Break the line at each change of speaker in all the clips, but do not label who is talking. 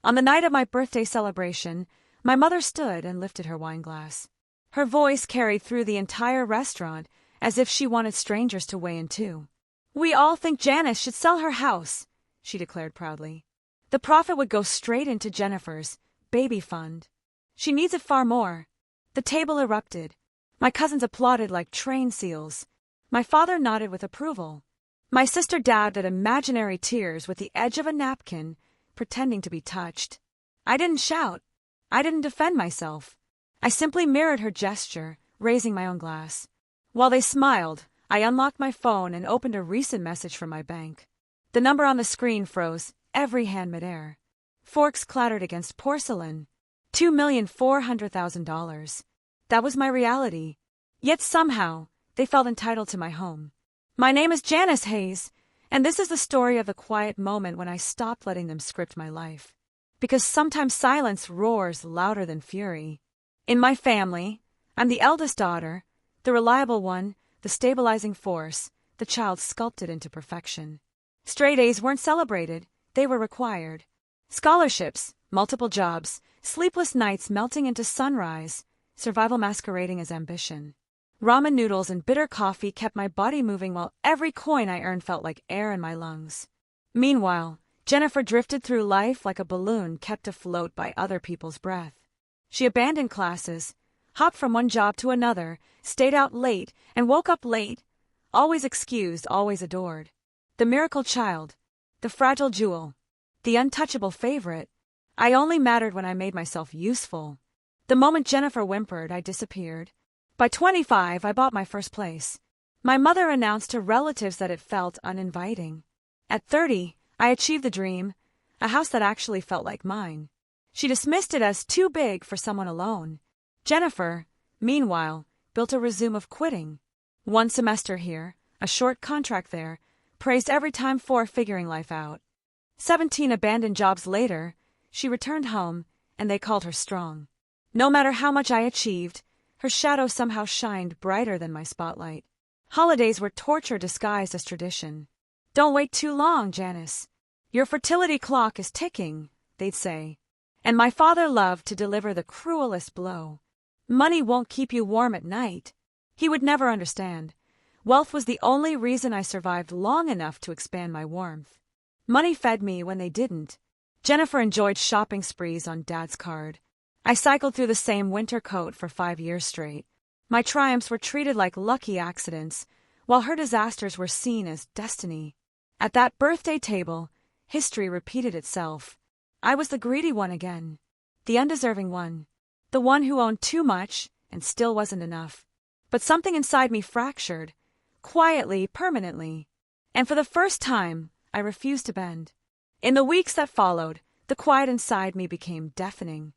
On the night of my birthday celebration, my mother stood and lifted her wine glass. Her voice carried through the entire restaurant as if she wanted strangers to weigh in too. "We all think Janice should sell her house," she declared proudly. "The profit would go straight into Jennifer's baby fund. She needs it far more." The table erupted. My cousins applauded like trained seals. My father nodded with approval. My sister dabbed at imaginary tears with the edge of a napkin, pretending to be touched. I didn't shout. I didn't defend myself. I simply mirrored her gesture, raising my own glass. While they smiled, I unlocked my phone and opened a recent message from my bank. The number on the screen froze, every hand midair. Forks clattered against porcelain. $2,400,000. That was my reality. Yet somehow, they felt entitled to my home. My name is Janice Hayes, and this is the story of the quiet moment when I stopped letting them script my life. Because sometimes silence roars louder than fury. In my family, I'm the eldest daughter, the reliable one, the stabilizing force, the child sculpted into perfection. Straight A's weren't celebrated, they were required. Scholarships, multiple jobs, sleepless nights melting into sunrise, survival masquerading as ambition. Ramen noodles and bitter coffee kept my body moving while every coin I earned felt like air in my lungs. Meanwhile, Jennifer drifted through life like a balloon kept afloat by other people's breath. She abandoned classes, hopped from one job to another, stayed out late, and woke up late. Always excused, always adored. The miracle child, the fragile jewel, the untouchable favorite. I only mattered when I made myself useful. The moment Jennifer whimpered, I disappeared. By 25, I bought my first place. My mother announced to relatives that it felt uninviting. At 30, I achieved the dream, a house that actually felt like mine. She dismissed it as too big for someone alone. Jennifer, meanwhile, built a resume of quitting. One semester here, a short contract there, praised every time for figuring life out. 17 abandoned jobs later, she returned home, and they called her strong. No matter how much I achieved, her shadow somehow shined brighter than my spotlight. Holidays were torture disguised as tradition. "Don't wait too long, Janice. Your fertility clock is ticking," they'd say. And my father loved to deliver the cruelest blow. "Money won't keep you warm at night." He would never understand. Wealth was the only reason I survived long enough to expand my warmth. Money fed me when they didn't. Jennifer enjoyed shopping sprees on Dad's card. I cycled through the same winter coat for 5 years straight. My triumphs were treated like lucky accidents, while her disasters were seen as destiny. At that birthday table, history repeated itself. I was the greedy one again, the undeserving one, the one who owned too much and still wasn't enough. But something inside me fractured, quietly, permanently. And for the first time, I refused to bend. In the weeks that followed, the quiet inside me became deafening.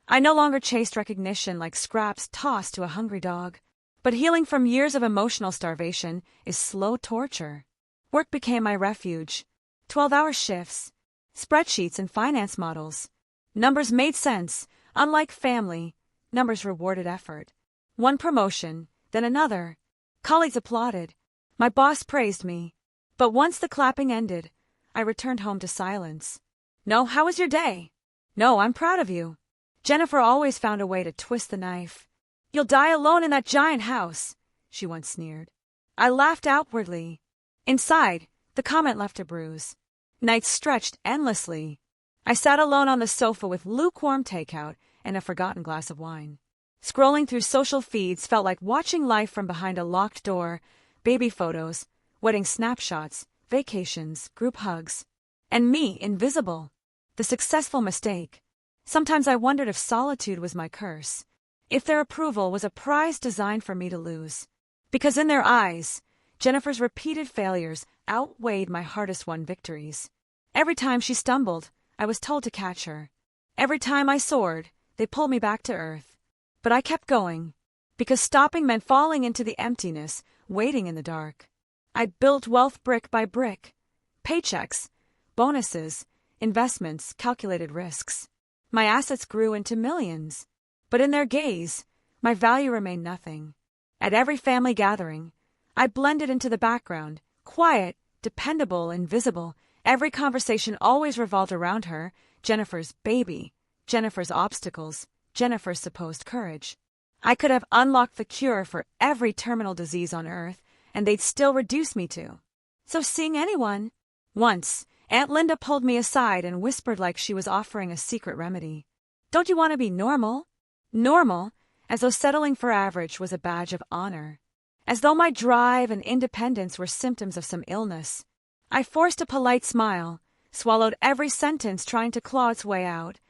I no longer chased recognition like scraps tossed to a hungry dog. But healing from years of emotional starvation is slow torture. Work became my refuge. 12-hour shifts, spreadsheets and finance models. Numbers made sense. Unlike family, numbers rewarded effort. One promotion, then another. Colleagues applauded. My boss praised me. But once the clapping ended, I returned home to silence. "No, how was your day?" "No, I'm proud of you." Jennifer always found a way to twist the knife. "You'll die alone in that giant house," she once sneered. I laughed outwardly. Inside, the comment left a bruise. Nights stretched endlessly. I sat alone on the sofa with lukewarm takeout and a forgotten glass of wine. Scrolling through social feeds felt like watching life from behind a locked door, baby photos, wedding snapshots, vacations, group hugs. And me, invisible. The successful mistake. Sometimes I wondered if solitude was my curse. If their approval was a prize designed for me to lose. Because in their eyes, Jennifer's repeated failures outweighed my hardest-won victories. Every time she stumbled, I was told to catch her. Every time I soared, they pulled me back to earth. But I kept going, because stopping meant falling into the emptiness, waiting in the dark. I'd built wealth brick by brick. Paychecks, bonuses, investments, calculated risks. My assets grew into millions. But in their gaze, my value remained nothing. At every family gathering, I blended into the background, quiet, dependable, invisible. Every conversation always revolved around her, Jennifer's baby, Jennifer's obstacles, Jennifer's supposed courage. I could have unlocked the cure for every terminal disease on Earth, and they'd still reduce me to. So seeing anyone? Once, Aunt Linda pulled me aside and whispered like she was offering a secret remedy. Don't you want to be normal? Normal, as though settling for average was a badge of honor. As though my drive and independence were symptoms of some illness. I forced a polite smile, swallowed every sentence trying to claw its way out,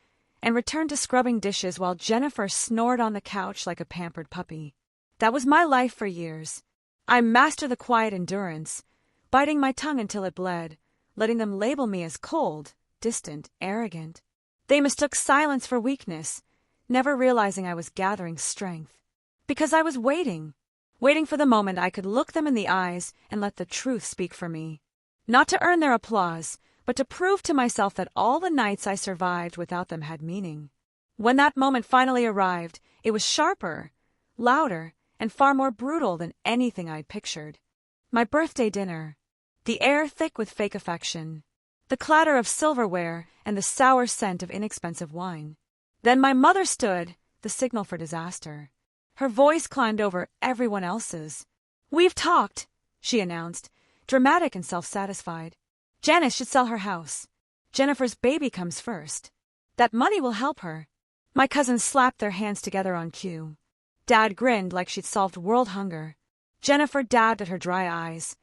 and returned to scrubbing dishes while Jennifer snored on the couch like a pampered puppy. That was my life for years. I mastered the quiet endurance, biting my tongue until it bled, letting them label me as cold, distant, arrogant. They mistook silence for weakness, never realizing I was gathering strength. Because I was waiting for the moment I could look them in the eyes and let the truth speak for me. Not to earn their applause, but to prove to myself that all the nights I survived without them had meaning. When that moment finally arrived, it was sharper, louder, and far more brutal than anything I'd pictured. My birthday dinner. The air thick with fake affection. The clatter of silverware and the sour scent of inexpensive wine. Then my mother stood, the signal for disaster. Her voice climbed over everyone else's. "We've talked," she announced, dramatic and self-satisfied. "Janice should sell her house. Jennifer's baby comes first. That money will help her." My cousins slapped their hands together on cue. Dad grinned like she'd solved world hunger. Jennifer dabbed at her dry eyes,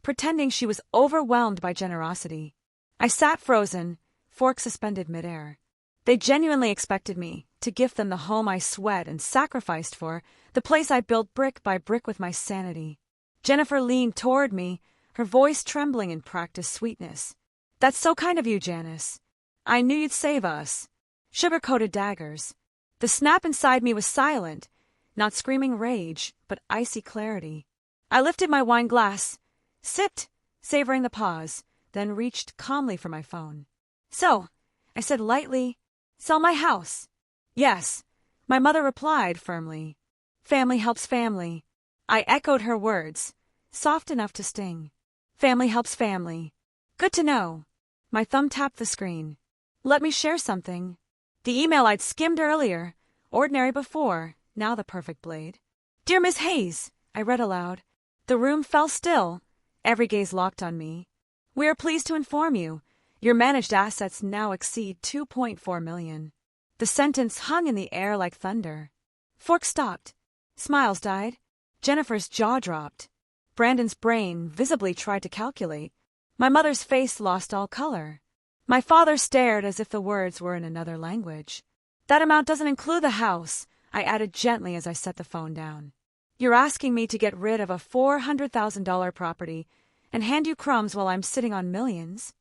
pretending she was overwhelmed by generosity. I sat frozen, fork suspended midair. They genuinely expected me to gift them the home I sweat and sacrificed for, the place I built brick by brick with my sanity. Jennifer leaned toward me, her voice trembling in practiced sweetness. "That's so kind of you, Janice. I knew you'd save us." Sugar-coated daggers. The snap inside me was silent, not screaming rage, but icy clarity. I lifted my wine glass, sipped, savoring the pause, then reached calmly for my phone. "So," I said lightly, "sell my house?" "Yes," my mother replied firmly. "Family helps family." I echoed her words, soft enough to sting. "Family helps family. Good to know." My thumb tapped the screen. "Let me share something." The email I'd skimmed earlier, ordinary before, now the perfect blade. "Dear Miss Hayes," I read aloud. The room fell still, every gaze locked on me. "We are pleased to inform you, your managed assets now exceed $2.4 million. The sentence hung in the air like thunder. Fork stopped. Smiles died. Jennifer's jaw dropped. Brandon's brain visibly tried to calculate. My mother's face lost all color. My father stared as if the words were in another language. "That amount doesn't include the house," I added gently as I set the phone down. "You're asking me to get rid of a $400,000 property and hand you crumbs while I'm sitting on millions?"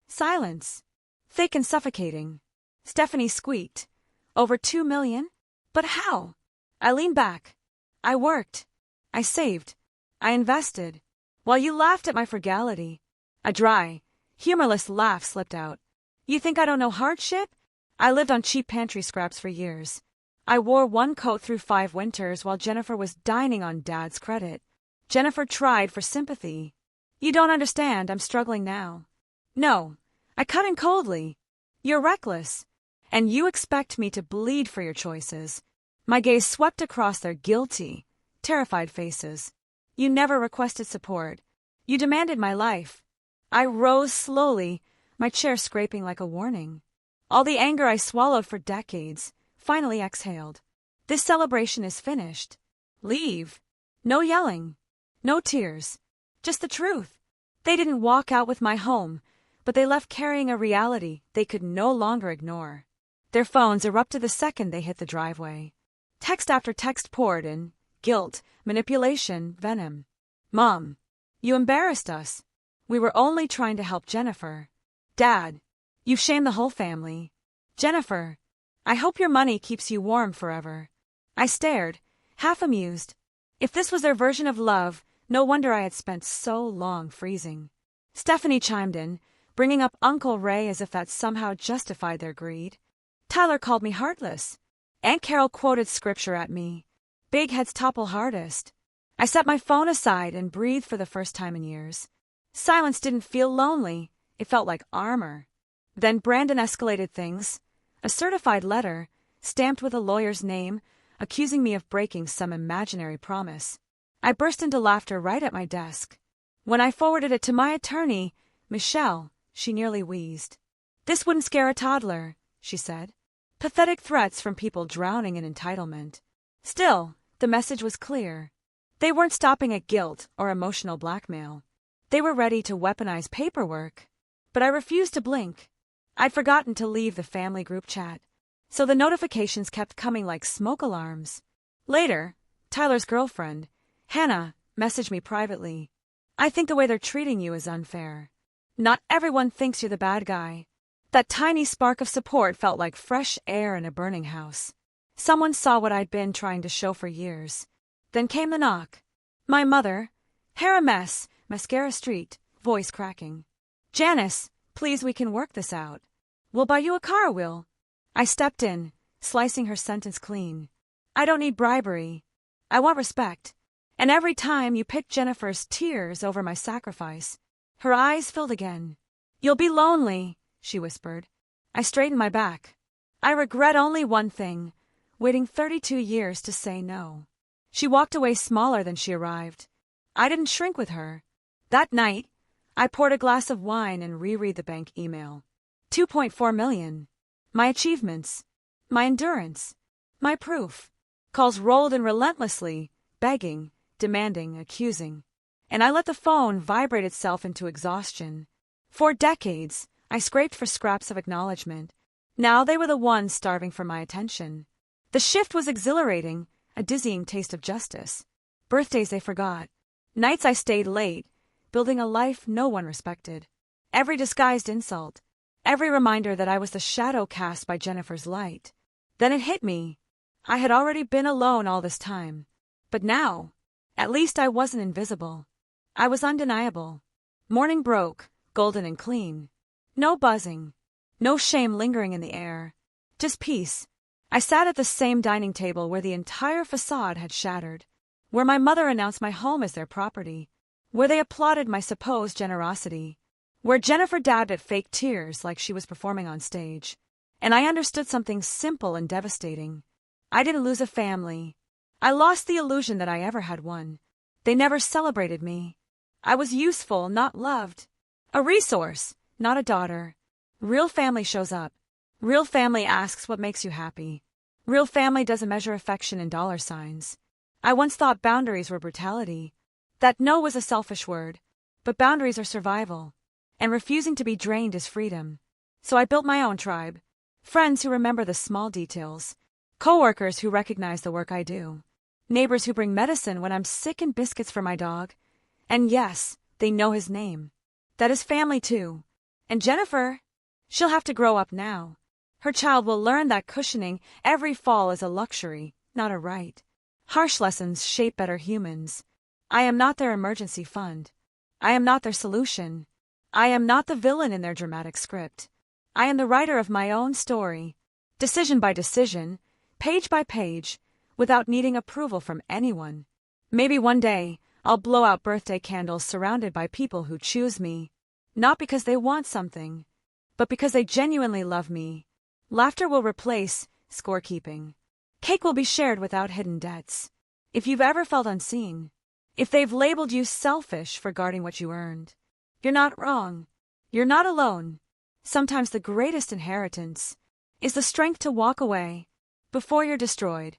Silence. Thick and suffocating. Stephanie squeaked. "Over $2 million? But how?" I leaned back. "I worked. I saved. I invested. While you laughed at my frugality." A dry, humorless laugh slipped out. "You think I don't know hardship? I lived on cheap pantry scraps for years. I wore one coat through 5 winters while Jennifer was dining on Dad's credit. Jennifer tried for sympathy. You don't understand, I'm struggling now." "No," I cut in coldly. "You're reckless. And you expect me to bleed for your choices." My gaze swept across their guilty, terrified faces. "You never requested support. You demanded my life." I rose slowly, my chair scraping like a warning. All the anger I swallowed for decades finally exhaled. "This celebration is finished. Leave. No yelling. No tears. Just the truth. They didn't walk out with my home, but they left carrying a reality they could no longer ignore." Their phones erupted the second they hit the driveway. Text after text poured in. Guilt, manipulation, venom. "Mom, you embarrassed us. We were only trying to help Jennifer." "Dad, you've shamed the whole family." "Jennifer, I hope your money keeps you warm forever." I stared, half amused. If this was their version of love, no wonder I had spent so long freezing. Stephanie chimed in, bringing up Uncle Ray as if that somehow justified their greed. Tyler called me heartless. Aunt Carol quoted scripture at me. Big heads topple hardest. I set my phone aside and breathed for the first time in years. Silence didn't feel lonely. It felt like armor. Then Brandon escalated things. A certified letter, stamped with a lawyer's name, accusing me of breaking some imaginary promise. I burst into laughter right at my desk. When I forwarded it to my attorney, Michelle, she nearly wheezed. "This wouldn't scare a toddler," she said. Pathetic threats from people drowning in entitlement. Still, the message was clear. They weren't stopping at guilt or emotional blackmail. They were ready to weaponize paperwork. But I refused to blink. I'd forgotten to leave the family group chat, so the notifications kept coming like smoke alarms. Later, Tyler's girlfriend, Hannah, messaged me privately. "I think the way they're treating you is unfair. Not everyone thinks you're the bad guy." That tiny spark of support felt like fresh air in a burning house. Someone saw what I'd been trying to show for years. Then came the knock. My mother, hair a mess, mascara street, voice cracking. "Janice, please, we can work this out. We'll buy you a car, Will." I stepped in, slicing her sentence clean. "I don't need bribery. I want respect." And every time you picked Jennifer's tears over my sacrifice, her eyes filled again. "You'll be lonely," she whispered. I straightened my back. "I regret only one thing, waiting 32 years to say no." She walked away smaller than she arrived. I didn't shrink with her. That night, I poured a glass of wine and reread the bank email. 2.4 million. My achievements. My endurance. My proof. Calls rolled in relentlessly, begging, demanding, accusing. And I let the phone vibrate itself into exhaustion. For decades, I scraped for scraps of acknowledgement. Now they were the ones starving for my attention. The shift was exhilarating, a dizzying taste of justice. Birthdays they forgot. Nights I stayed late, building a life no one respected. Every disguised insult. Every reminder that I was the shadow cast by Jennifer's light. Then it hit me. I had already been alone all this time. But now, at least I wasn't invisible. I was undeniable. Morning broke, golden and clean. No buzzing. No shame lingering in the air. Just peace. I sat at the same dining table where the entire facade had shattered. Where my mother announced my home as their property. Where they applauded my supposed generosity. Where Jennifer dabbed at fake tears like she was performing on stage. And I understood something simple and devastating. I didn't lose a family. I lost the illusion that I ever had one. They never celebrated me. I was useful, not loved. A resource, not a daughter. Real family shows up. Real family asks what makes you happy. Real family doesn't measure affection in dollar signs. I once thought boundaries were brutality. That no was a selfish word. But boundaries are survival. And refusing to be drained is freedom. So I built my own tribe. Friends who remember the small details. Coworkers who recognize the work I do. Neighbors who bring medicine when I'm sick and biscuits for my dog. And yes, they know his name. That is family too. And Jennifer, she'll have to grow up now. Her child will learn that cushioning every fall is a luxury, not a right. Harsh lessons shape better humans. I am not their emergency fund. I am not their solution. I am not the villain in their dramatic script. I am the writer of my own story, decision by decision, page by page, without needing approval from anyone. Maybe one day, I'll blow out birthday candles surrounded by people who choose me. Not because they want something, but because they genuinely love me. Laughter will replace scorekeeping. Cake will be shared without hidden debts. If you've ever felt unseen, if they've labeled you selfish for guarding what you earned, you're not wrong. You're not alone. Sometimes the greatest inheritance is the strength to walk away before you're destroyed.